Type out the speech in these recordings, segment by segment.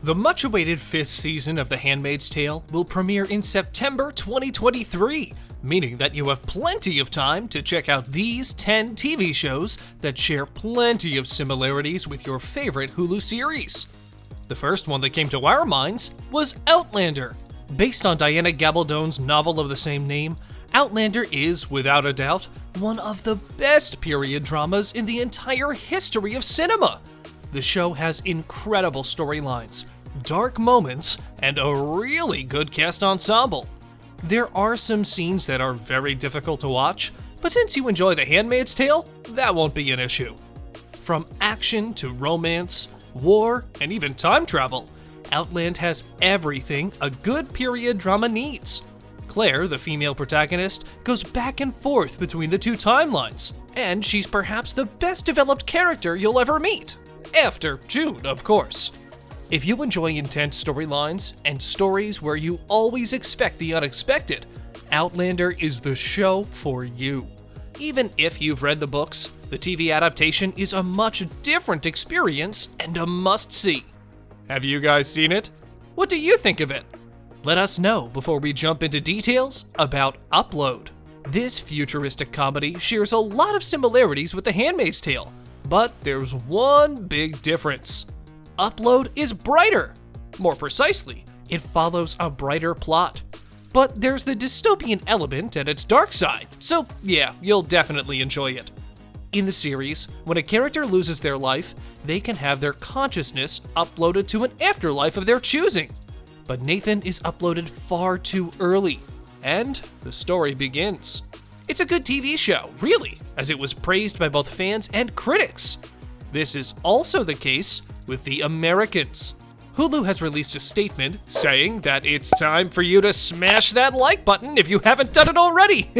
The much-awaited 5th season of The Handmaid's Tale will premiere in September 2023, meaning that you have plenty of time to check out these 10 TV shows that share plenty of similarities with your favorite Hulu series. The first one that came to our minds was Outlander. Based on Diana Gabaldon's novel of the same name, Outlander is, without a doubt, one of the best period dramas in the entire history of cinema. The show has incredible storylines, dark moments, and a really good cast ensemble. There are some scenes that are very difficult to watch, but since you enjoy The Handmaid's Tale, that won't be an issue. From action to romance, war, and even time travel, Outland has everything a good period drama needs. Claire, the female protagonist, goes back and forth between the two timelines, and she's perhaps the best developed character you'll ever meet. After June, of course. If you enjoy intense storylines and stories where you always expect the unexpected, Outlander is the show for you. Even if you've read the books, the TV adaptation is a much different experience and a must-see. Have you guys seen it? What do you think of it? Let us know before we jump into details about Upload. This futuristic comedy shares a lot of similarities with The Handmaid's Tale, but there's one big difference. Upload is brighter. More precisely, it follows a brighter plot. But there's the dystopian element and its dark side, so yeah, you'll definitely enjoy it. In the series, when a character loses their life, they can have their consciousness uploaded to an afterlife of their choosing. But Nathan is uploaded far too early, and the story begins. It's a good TV show, really, as it was praised by both fans and critics. This is also the case with The Americans. Hulu has released a statement saying that it's time for you to smash that like button if you haven't done it already.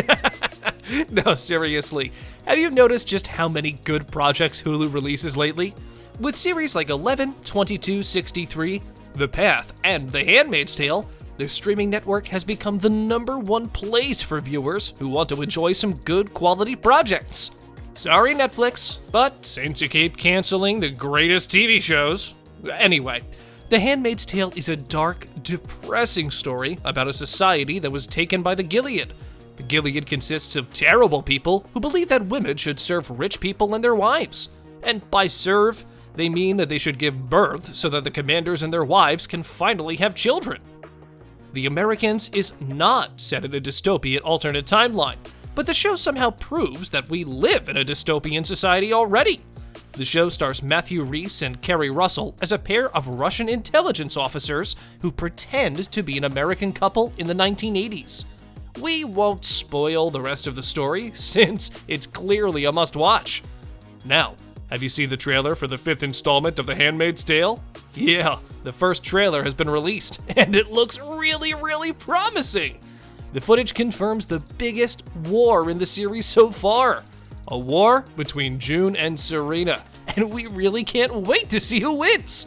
No, seriously, have you noticed just how many good projects Hulu releases lately? With series like 11, 22, 63, The Path, and The Handmaid's Tale, the streaming network has become the #1 place for viewers who want to enjoy some good quality projects. Sorry, Netflix, but since you keep canceling the greatest TV shows. Anyway, The Handmaid's Tale is a dark, depressing story about a society that was taken by the Gilead. The Gilead consists of terrible people who believe that women should serve rich people and their wives. And by serve, they mean that they should give birth so that the commanders and their wives can finally have children. The Americans is not set in a dystopian alternate timeline, but the show somehow proves that we live in a dystopian society already. The show stars Matthew Rhys and Kerry Russell as a pair of Russian intelligence officers who pretend to be an American couple in the 1980s. We won't spoil the rest of the story, since it's clearly a must-watch. Now, have you seen the trailer for the 5th installment of The Handmaid's Tale? Yeah, the first trailer has been released, and it looks really promising. The footage confirms the biggest war in the series so far. A war between June and Serena, and we really can't wait to see who wins.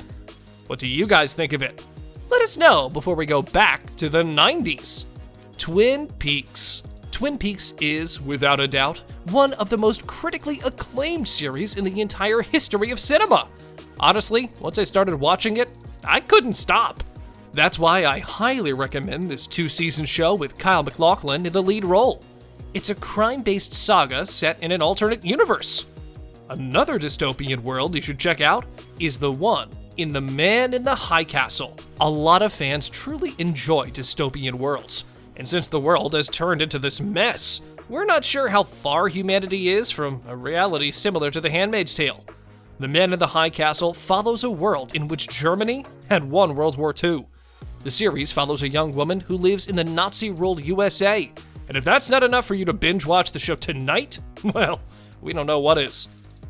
What do you guys think of it? Let us know before we go back to the 90s. Twin Peaks. Twin Peaks is, without a doubt, one of the most critically acclaimed series in the entire history of cinema. Honestly, once I started watching it, I couldn't stop. That's why I highly recommend this 2-season show with Kyle MacLachlan in the lead role. It's a crime-based saga set in an alternate universe. Another dystopian world you should check out is the one in The Man in the High Castle. A lot of fans truly enjoy dystopian worlds, and since the world has turned into this mess, we're not sure how far humanity is from a reality similar to The Handmaid's Tale. The Man in the High Castle follows a world in which Germany had won World War II. The series follows a young woman who lives in the Nazi-ruled USA, and if that's not enough for you to binge-watch the show tonight, well, we don't know what is.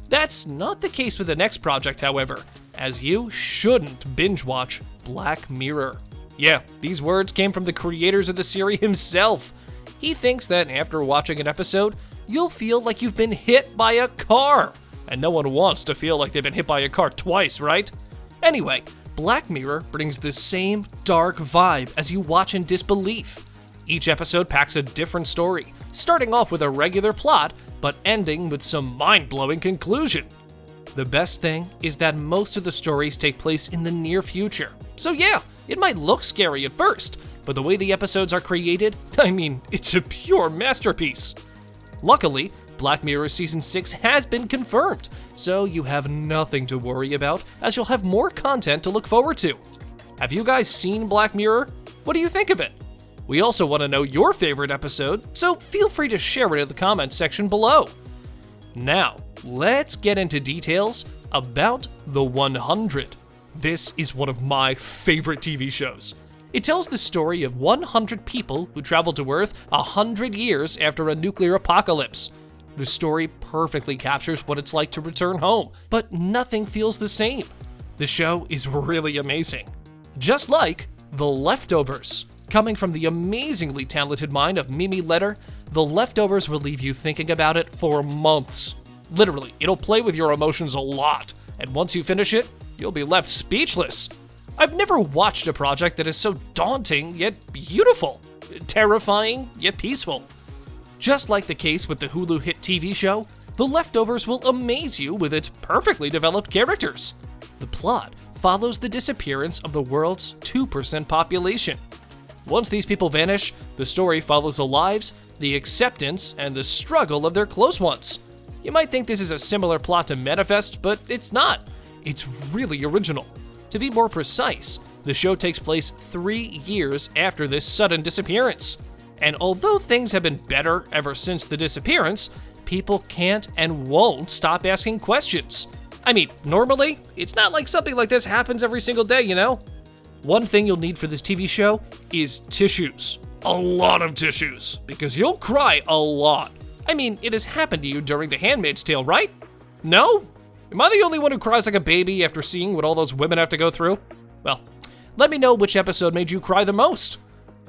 That's not the case with the next project, however, as you shouldn't binge-watch Black Mirror. Yeah, these words came from the creators of the series himself. He thinks that after watching an episode, you'll feel like you've been hit by a car. And no one wants to feel like they've been hit by a car twice, right? Anyway, Black Mirror brings the same dark vibe as you watch in disbelief. Each episode packs a different story, starting off with a regular plot, but ending with some mind-blowing conclusion. The best thing is that most of the stories take place in the near future. So yeah, it might look scary at first, but the way the episodes are created, I mean, it's a pure masterpiece. Luckily, Black Mirror Season 6 has been confirmed, so you have nothing to worry about, as you'll have more content to look forward to. Have you guys seen Black Mirror? What do you think of it? We also want to know your favorite episode, so feel free to share it in the comments section below. Now, let's get into details about The 100. This is one of my favorite TV shows. It tells the story of 100 people who traveled to Earth 100 years after a nuclear apocalypse. The story perfectly captures what it's like to return home, but nothing feels the same. The show is really amazing. Just like The Leftovers. Coming from the amazingly talented mind of Mimi Leder, The Leftovers will leave you thinking about it for months. Literally, it'll play with your emotions a lot, and once you finish it, you'll be left speechless. I've never watched a project that is so daunting yet beautiful, terrifying yet peaceful. Just like the case with the Hulu hit TV show, The Leftovers will amaze you with its perfectly developed characters. The plot follows the disappearance of the world's 2% population. Once these people vanish, the story follows the lives, the acceptance, and the struggle of their close ones. You might think this is a similar plot to Manifest, but it's not. It's really original. To be more precise, the show takes place 3 years after this sudden disappearance. And although things have been better ever since the disappearance, people can't and won't stop asking questions. I mean, normally, it's not like something like this happens every single day, you know? One thing you'll need for this TV show is tissues. A lot of tissues, because you'll cry a lot. I mean, it has happened to you during The Handmaid's Tale, right? No? Am I the only one who cries like a baby after seeing what all those women have to go through? Well, let me know which episode made you cry the most.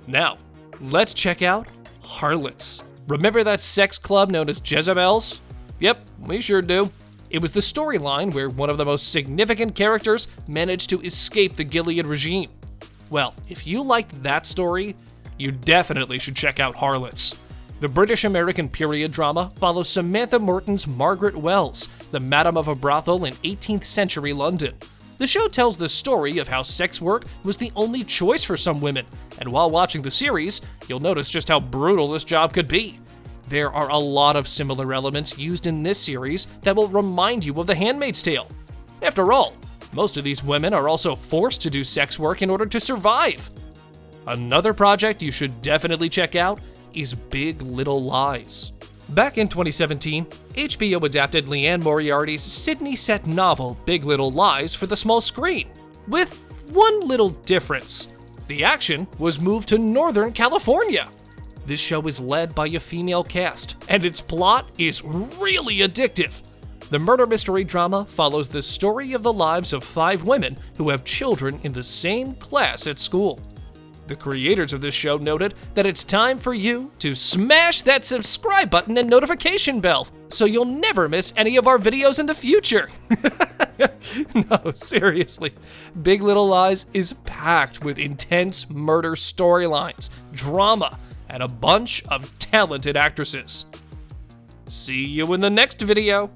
Now, let's check out HARLOTS. Remember that sex club known as Jezebels? Yep, we sure do. It was the storyline where one of the most significant characters managed to escape the Gilead regime. Well, if you liked that story, you definitely should check out HARLOTS. The British-American period drama follows Samantha Morton's Margaret Wells, the madam of a brothel in 18th century London. The show tells the story of how sex work was the only choice for some women, and while watching the series, you'll notice just how brutal this job could be. There are a lot of similar elements used in this series that will remind you of The Handmaid's Tale. After all, most of these women are also forced to do sex work in order to survive. Another project you should definitely check out is Big Little Lies. Back in 2017, HBO adapted Liane Moriarty's Sydney-set novel Big Little Lies for the small screen, with one little difference. The action was moved to Northern California. This show is led by a female cast, and its plot is really addictive. The murder mystery drama follows the story of the lives of 5 women who have children in the same class at school. The creators of this show noted that it's time for you to smash that subscribe button and notification bell so you'll never miss any of our videos in the future. No, seriously. Big Little Lies is packed with intense murder storylines, drama, and a bunch of talented actresses. See you in the next video.